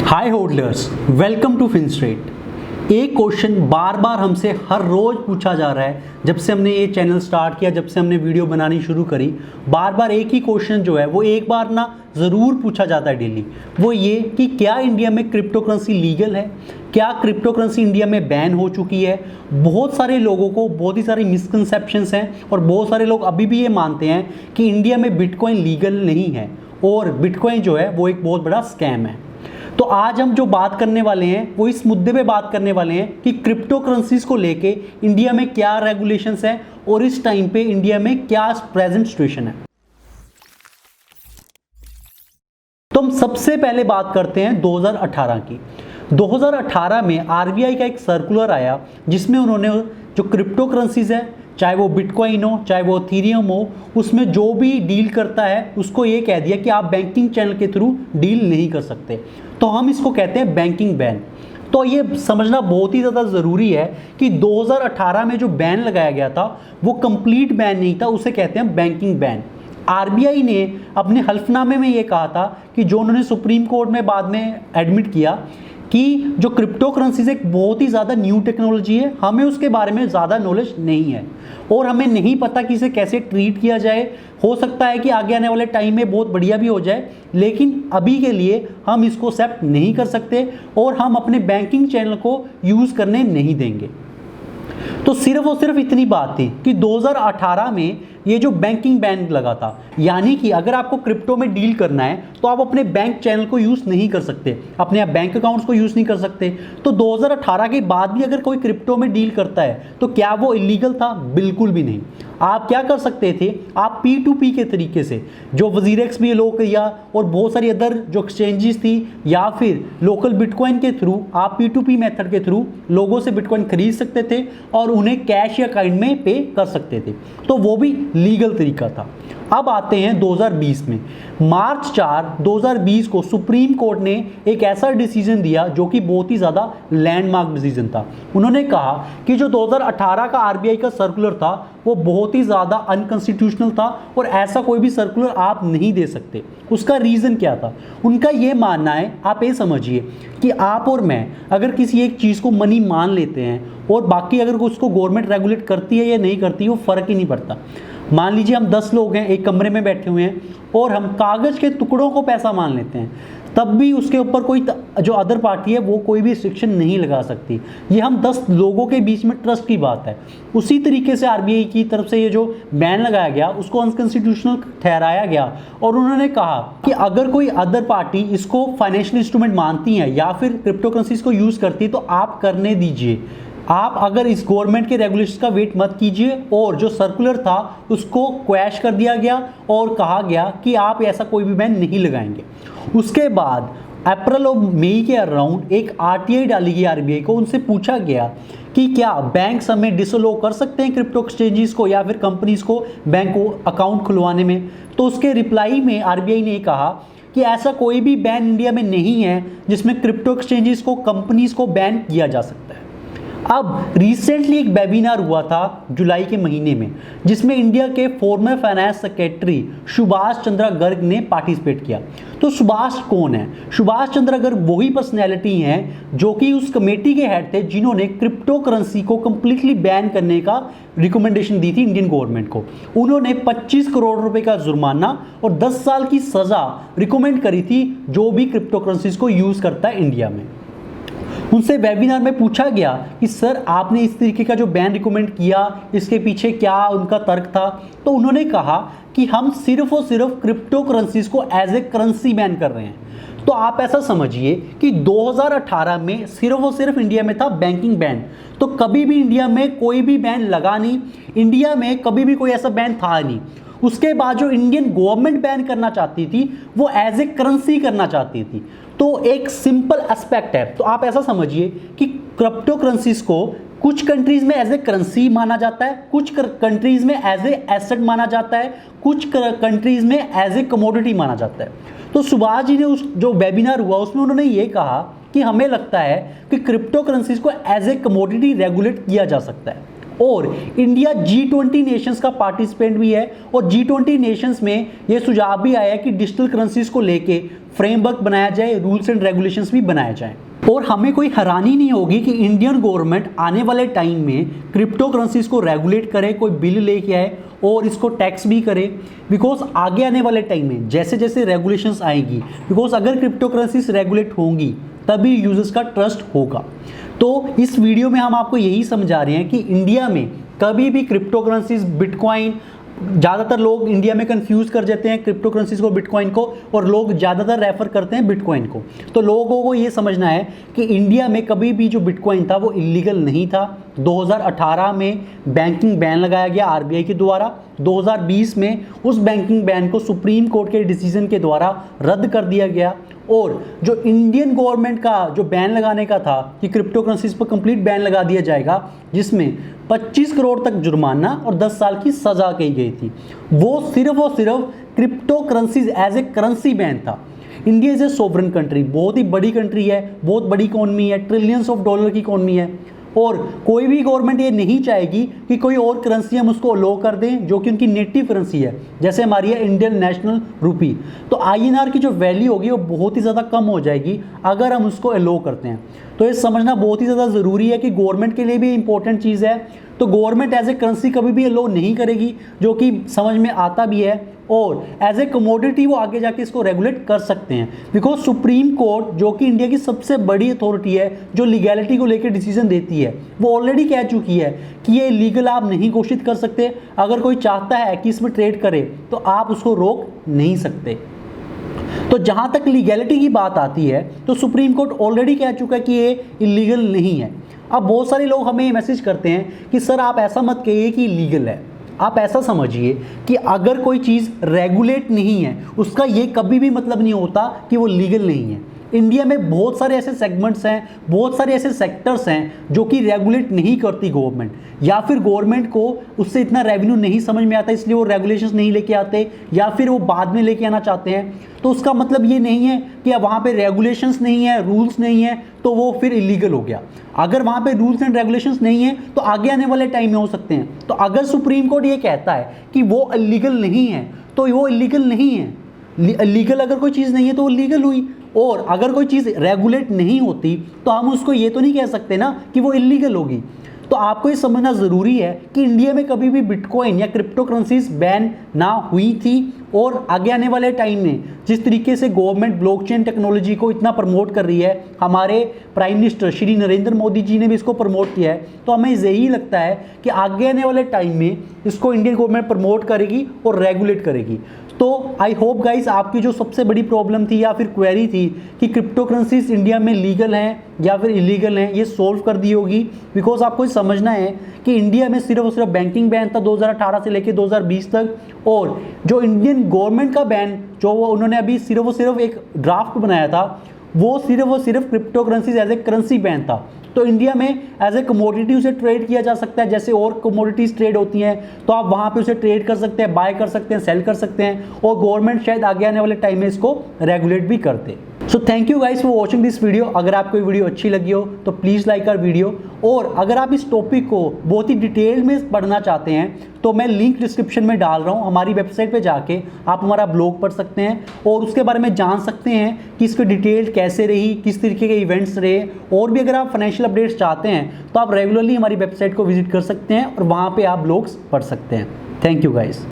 Hi holders, welcome to Finstrat. एक question बार बार हमसे हर रोज़ पूछा जा रहा है। जब से हमने ये चैनल स्टार्ट किया, जब से हमने वीडियो बनानी शुरू करी, बार बार एक ही क्वेश्चन जो है वो एक बार ना ज़रूर पूछा जाता है डेली। वो ये कि क्या इंडिया में क्रिप्टो करेंसी लीगल है, क्या क्रिप्टो करेंसी इंडिया में बैन हो चुकी है। बहुत सारे लोगों को बहुत ही सारी मिसकंसेप्शंस हैं और बहुत सारे लोग अभी भी ये मानते हैं कि इंडिया में बिटकॉइन लीगल नहीं है और बिटकॉइन जो है वो एक बहुत बड़ा स्कैम है। तो आज हम जो बात करने वाले हैं वो इस मुद्दे पे बात करने वाले हैं कि क्रिप्टो करेंसीज को लेके इंडिया में क्या रेगुलेशंस हैं और इस टाइम पे इंडिया में क्या प्रेजेंट सिचुएशन है। तो हम सबसे पहले बात करते हैं 2018 की। 2018 में आरबीआई का एक सर्कुलर आया जिसमें उन्होंने जो क्रिप्टो करेंसीज है, चाहे वो बिटकॉइन हो चाहे वो इथेरियम हो, उसमें जो भी डील करता है उसको ये कह दिया कि आप बैंकिंग चैनल के थ्रू डील नहीं कर सकते। तो हम इसको कहते हैं बैंकिंग बैन। तो ये समझना बहुत ही ज़्यादा ज़रूरी है कि 2018 में जो बैन लगाया गया था वो कंप्लीट बैन नहीं था, उसे कहते हैं बैंकिंग बैन। आरबीआई ने अपने हल्फनामे में ये कहा था कि जो उन्होंने सुप्रीम कोर्ट में बाद में एडमिट किया कि जो क्रिप्टो करेंसीज एक बहुत ही ज़्यादा न्यू टेक्नोलॉजी है, हमें उसके बारे में ज़्यादा नॉलेज नहीं है और हमें नहीं पता कि इसे कैसे ट्रीट किया जाए। हो सकता है कि आगे आने वाले टाइम में बहुत बढ़िया भी हो जाए, लेकिन अभी के लिए हम इसको एक्सेप्ट नहीं कर सकते और हम अपने बैंकिंग चैनल को यूज़ करने नहीं देंगे। तो सिर्फ और सिर्फ इतनी बात थी कि 2018 में ये जो बैंकिंग बैन लगा था, यानी कि अगर आपको क्रिप्टो में डील करना है तो आप अपने बैंक चैनल को यूज़ नहीं कर सकते, अपने बैंक अकाउंट्स को यूज़ नहीं कर सकते। तो 2018 के बाद भी अगर कोई क्रिप्टो में डील करता है तो क्या वो इलीगल था? बिल्कुल भी नहीं। आप क्या कर सकते थे, आप P2P के तरीके से जो वजीरेक्स भी लोग या और बहुत सारी अदर जो एक्सचेंजेस थी या फिर लोकल बिटकॉइन के थ्रू आप P2P मेथड के थ्रू लोगों से बिटकॉइन खरीद सकते थे और उन्हें कैश या काइंड में पे कर सकते थे। तो वो भी लीगल तरीका था। अब आते हैं 2020 में। मार्च 4, 2020 को सुप्रीम कोर्ट ने एक ऐसा डिसीजन दिया जो कि बहुत ही ज़्यादा लैंडमार्क डिसीजन था। उन्होंने कहा कि जो 2018 का आरबीआई का सर्कुलर था वो बहुत ही ज़्यादा अनकॉन्स्टिट्यूशनल था और ऐसा कोई भी सर्कुलर आप नहीं दे सकते। उसका रीज़न क्या था? उनका ये मानना है, आप ये समझिए कि आप और मैं अगर किसी एक चीज़ को मनी मान लेते हैं और बाकी अगर उसको गवर्नमेंट रेगुलेट करती है या नहीं करती है वो फ़र्क ही नहीं पड़ता। मान लीजिए हम 10 लोग हैं, एक कमरे में बैठे हुए हैं और हम कागज़ के टुकड़ों को पैसा मान लेते हैं, तब भी उसके ऊपर कोई जो अदर पार्टी है वो कोई भी रिस्ट्रिक्शन नहीं लगा सकती। ये हम 10 लोगों के बीच में ट्रस्ट की बात है। उसी तरीके से आरबीआई की तरफ से ये जो बैन लगाया गया उसको अनकॉन्स्टिट्यूशनल ठहराया गया और उन्होंने कहा कि अगर कोई अदर पार्टी इसको फाइनेंशियल इंस्ट्रूमेंट मानती है या फिर क्रिप्टो करेंसीज को यूज़ करती है तो आप करने दीजिए। आप अगर इस गवर्नमेंट के रेगुलेशंस का वेट मत कीजिए। और जो सर्कुलर था उसको क्वैश कर दिया गया और कहा गया कि आप ऐसा कोई भी बैन नहीं लगाएंगे। उसके बाद अप्रैल और मई के अराउंड एक आरटीआई डाली गई आरबीआई को, उनसे पूछा गया कि क्या बैंक हमें डिसअलो कर सकते हैं क्रिप्टो एक्सचेंजेस को या फिर कंपनीज को बैंक को अकाउंट खुलवाने में। तो उसके रिप्लाई में आरबीआई ने कहा कि ऐसा कोई भी बैन इंडिया में नहीं है जिसमें क्रिप्टो एक्सचेंजेस को कंपनीज को बैन किया जा सकता है। अब रिसेंटली एक वेबिनार हुआ था जुलाई के महीने में जिसमें इंडिया के former finance secretary Subhash Chandra Garg ने पार्टिसिपेट किया। तो सुभाष कौन है? सुभाष चंद्र गर्ग वही पर्सनैलिटी हैं जो कि उस कमेटी के हेड थे जिन्होंने क्रिप्टो करेंसी को कम्प्लीटली बैन करने का रिकमेंडेशन दी थी इंडियन गवर्नमेंट को। उन्होंने 25 करोड़ रुपए का जुर्माना और 10 साल की सज़ा रिकमेंड करी थी जो भी क्रिप्टो करेंसीज को यूज़ करता है इंडिया में। उनसे वेबिनार में पूछा गया कि सर आपने इस तरीके का जो बैन रिकमेंड किया इसके पीछे क्या उनका तर्क था। तो उन्होंने कहा कि हम सिर्फ और सिर्फ क्रिप्टो करेंसीज को एज ए करेंसी बैन कर रहे हैं। तो आप ऐसा समझिए कि 2018 में सिर्फ और सिर्फ इंडिया में था बैंकिंग बैन। तो कभी भी इंडिया में कोई भी बैन लगा नहीं, इंडिया में कभी भी कोई ऐसा बैन था नहीं। उसके बाद जो इंडियन गवर्नमेंट बैन करना चाहती थी वो एज ए करेंसी करना चाहती थी। तो एक सिंपल एस्पेक्ट है। तो आप ऐसा समझिए कि क्रिप्टो करेंसीज को कुछ कंट्रीज में एज ए करेंसी माना जाता है, कुछ कंट्रीज में एज ए एसेट माना जाता है, कुछ कंट्रीज में एज ए कमोडिटी माना जाता है। तो सुभाष जी ने उस जो वेबिनार हुआ उसमें उन्होंने ये कहा कि हमें लगता है कि क्रिप्टो करेंसीज को एज ए कमोडिटी रेगुलेट किया जा सकता है। और इंडिया G20 नेशंस का पार्टिसिपेंट भी है और G20 नेशंस में ये सुझाव भी आया कि डिजिटल करेंसीज को लेके फ्रेमवर्क बनाया जाए, रूल्स एंड रेगुलेशंस भी बनाए जाएं। और हमें कोई हैरानी नहीं होगी कि इंडियन गवर्नमेंट आने वाले टाइम में क्रिप्टो करेंसीज को रेगुलेट करे, कोई बिल लेके आए और इसको टैक्स भी करे, बिकॉज आगे आने वाले टाइम में जैसे जैसे रेगुलेशंस आएंगी, बिकॉज अगर क्रिप्टो करेंसीज रेगुलेट होंगी तभी यूजर्स का ट्रस्ट होगा। तो इस वीडियो में हम आपको यही समझा रहे हैं कि इंडिया में कभी भी क्रिप्टो करेंसीज, बिटकॉइन, ज़्यादातर लोग इंडिया में कंफ्यूज कर देते हैं क्रिप्टो करेंसीज को, बिटकॉइन को, और लोग ज़्यादातर रेफर करते हैं बिटकॉइन को। तो लोगों को ये समझना है कि इंडिया में कभी भी जो बिटकॉइन था वो इलीगल नहीं था। 2018 में बैंकिंग बैन लगाया गया आरबीआई के द्वारा। 2020 में उस बैंकिंग बैन को सुप्रीम कोर्ट के डिसीजन के द्वारा रद्द कर दिया गया। और जो इंडियन गवर्नमेंट का जो बैन लगाने का था कि क्रिप्टो करेंसीज पर कंप्लीट बैन लगा दिया जाएगा, जिसमें 25 करोड़ तक जुर्माना और 10 साल की सजा कही गई थी, वो सिर्फ और सिर्फ crypto currencies as a currency ban था। India is a sovereign country, बहुत ही बड़ी कंट्री है, बहुत बड़ी इकोनॉमी है, ट्रिलियंस ऑफ डॉलर की इकोनॉमी है, और कोई भी गवर्नमेंट ये नहीं चाहेगी कि कोई और करेंसी हम उसको अलो कर दें जो कि उनकी नेटिव करेंसी है, जैसे हमारी है इंडियन नेशनल रूपी। तो INR की जो वैल्यू होगी वो बहुत ही ज़्यादा कम हो जाएगी अगर हम उसको अलो करते हैं। तो ये समझना बहुत ही ज़्यादा ज़रूरी है कि गवर्नमेंट के लिए भी इंपॉर्टेंट चीज़ है। तो गवर्नमेंट एज ए करेंसी कभी भी अलो नहीं करेगी, जो कि समझ में आता भी है, और एज ए कमोडिटी वो आगे जाके इसको रेगुलेट कर सकते हैं। बिकॉज सुप्रीम कोर्ट, जो कि इंडिया की सबसे बड़ी अथॉरिटी है जो लीगैलिटी को लेकर डिसीजन देती है, वो ऑलरेडी कह चुकी है कि ये लीगल आप नहीं घोषित कर सकते। अगर कोई चाहता है कि इसमें ट्रेड करे तो आप उसको रोक नहीं सकते। तो जहाँ तक लीगैलिटी की बात आती है तो सुप्रीम कोर्ट ऑलरेडी कह चुका है कि ये इलीगल नहीं है। अब बहुत सारे लोग हमें मैसेज करते हैं कि सर आप ऐसा मत कहिए कि लीगल है, आप ऐसा समझिए कि अगर कोई चीज़ रेगुलेट नहीं है उसका ये कभी भी मतलब नहीं होता कि वो लीगल नहीं है। इंडिया में बहुत सारे ऐसे सेगमेंट्स हैं, बहुत सारे ऐसे सेक्टर्स हैं जो कि रेगुलेट नहीं करती गवर्नमेंट, या फिर गवर्नमेंट को उससे इतना रेवेन्यू नहीं समझ में आता इसलिए वो रेगुलेशंस नहीं लेके आते, या फिर वो बाद में लेके आना चाहते हैं। तो उसका मतलब ये नहीं है कि अब वहाँ पे रेगुलेशंस नहीं है, रूल्स नहीं है तो वो फिर इलीगल हो गया। अगर वहाँ पे रूल्स एंड रेगुलेशंस नहीं है तो आगे आने वाले टाइम में हो सकते हैं। तो अगर सुप्रीम कोर्ट ये कहता है कि वो इलीगल नहीं है तो वो इलीगल नहीं है। लीगल अगर कोई चीज़ नहीं है तो वो लीगल हुई, और अगर कोई चीज़ रेगुलेट नहीं होती तो हम उसको ये तो नहीं कह सकते ना कि वो इलीगल होगी। तो आपको ये समझना ज़रूरी है कि इंडिया में कभी भी बिटकॉइन या क्रिप्टो करेंसीज बैन ना हुई थी, और आगे आने वाले टाइम में जिस तरीके से गवर्नमेंट ब्लॉकचेन टेक्नोलॉजी को इतना प्रमोट कर रही है, हमारे प्राइम मिनिस्टर श्री नरेंद्र मोदी जी ने भी इसको प्रमोट किया है, तो हमें यही लगता है कि आगे आने वाले टाइम में इसको इंडियन गवर्नमेंट प्रमोट करेगी और रेगुलेट करेगी। तो आई होप गाइस आपकी जो सबसे बड़ी प्रॉब्लम थी या फिर क्वेरी थी कि क्रिप्टो करेंसीज इंडिया में लीगल हैं या फिर इलीगल हैं, ये सोल्व कर दी होगी। बिकॉज आपको समझना है कि इंडिया में सिर्फ और सिर्फ बैंकिंग बैन था 2018 से लेकर 2020 तक, और जो इंडियन गवर्नमेंट का बैन जो उन्होंने अभी सिर्फ और सिर्फ एक ड्राफ्ट बनाया था, वो सिर्फ और सिर्फ crypto currencies as a currency ban था। तो इंडिया में एज ए कमोडिटी उसे ट्रेड किया जा सकता है, जैसे और कमोडिटीज ट्रेड होती हैं, तो आप वहाँ पे उसे ट्रेड कर सकते हैं, बाय कर सकते हैं, सेल कर सकते हैं, और गवर्नमेंट शायद आगे आने वाले टाइम में इसको रेगुलेट भी करते। So thank you guys for watching this video. अगर आपको वीडियो अच्छी लगी हो तो प्लीज़ लाइक आवर वीडियो, और अगर आप इस टॉपिक को बहुत ही डिटेल में पढ़ना चाहते हैं तो मैं लिंक डिस्क्रिप्शन में डाल रहा हूँ, हमारी वेबसाइट पे जाके आप हमारा ब्लॉग पढ़ सकते हैं और उसके बारे में जान सकते हैं कि इसकी डिटेल कैसे रही, किस तरीके के इवेंट्स रहे। और भी अगर आप फाइनेंशियल अपडेट्स चाहते हैं तो आप रेगुलरली हमारी वेबसाइट को विजिट कर सकते हैं और वहाँ पर आप ब्लॉग्स पढ़ सकते हैं। Thank you guys.